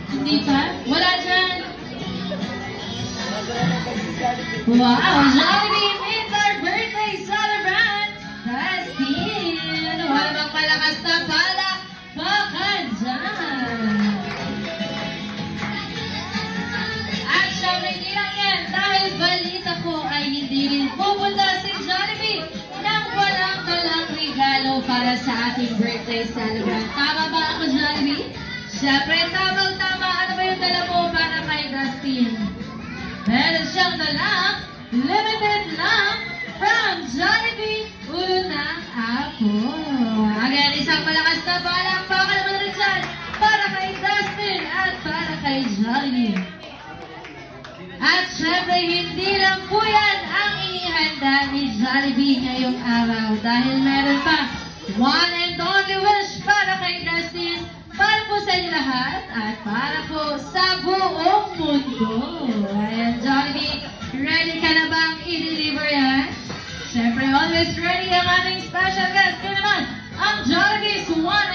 Hindi pa? Wala dyan. Wow! Jollibee meets our birthday celebrant! Dustin! Wala bang palakas na palakpakan dyan! At syempre hindi lang yan, dahil balita ko ay hindi rin pupunta si Jollibee ng walang talang regalo para sa ating birthday celebrant. Tama ba ako, Jollibee? Syempre, tamang-tama. Ano ba yung dala mo para kay Dustin? Meron siyang dalang limited lang from Jollibee Ulo ng Apo. Again, isang malakas na palakpakan naman rin dyan para kay Dustin at para kay Jollibee. At syempre, hindi lang po yan ang inihanda ni Jollibee ngayong araw dahil meron pa one and only wish para kay Dustin, para po sa inyo lahat at para po sa buong mundo. Ayan, Jollibee, ready ka na bang i-deliver yan? Siyempre, always ready ang aming special guest. Yun naman, ang Jollibee's one